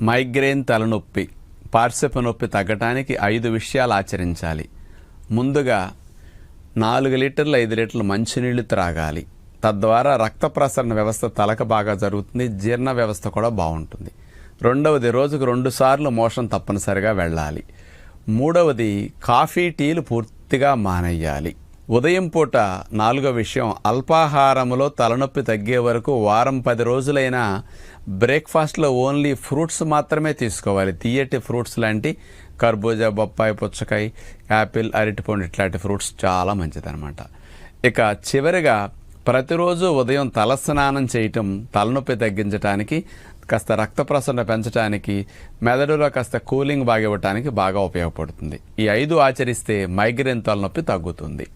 Migraine తలనొప్పి, పార్శ్వపు నొప్పి తగ్గటానికి 5 విషయాలు ఆచరించాలి. ముందుగా 4 లీటర్లు 5 లీటర్లు మంచినీళ్ళు త్రాగాలి. తద్వారా రక్త ప్రసరణ వ్యవస్థ తలకు బాగా జరుగుతుంది, జీర్ణ వ్యవస్థ కూడా బాగుంటుంది. రెండవది, రోజుకు 2 సార్లు మోషన్ తప్పనిసరిగా వెళ్ళాలి. మూడవది, కాఫీ టీలు పూర్తిగా మానేయాలి. ఉదయం పూట 4వ విషయం, అల్పాహారంలో తలనొప్పి తగ్గే వరకు వారం 10 రోజులైనా బ్రేక్ఫాస్ట్లో ఓన్లీ ఫ్రూట్స్ మాత్రమే తీసుకోవాలి. తీయటి ఫ్రూట్స్ లాంటి కర్బూజా, బొప్పాయి, పుచ్చకాయ, యాపిల్, అరటిపండు ఇట్లాంటి ఫ్రూట్స్ చాలా మంచిదన్నమాట. ఇక చివరిగా ప్రతిరోజు ఉదయం తలస్నానం చేయటం తలనొప్పి తగ్గించడానికి, కాస్త రక్త ప్రసరణ పెంచడానికి, మెదడులో కాస్త కూలింగ్ బాగా ఇవ్వటానికి బాగా ఉపయోగపడుతుంది. ఈ 5 ఆచరిస్తే మైగ్రేన్ తలనొప్పి తగ్గుతుంది.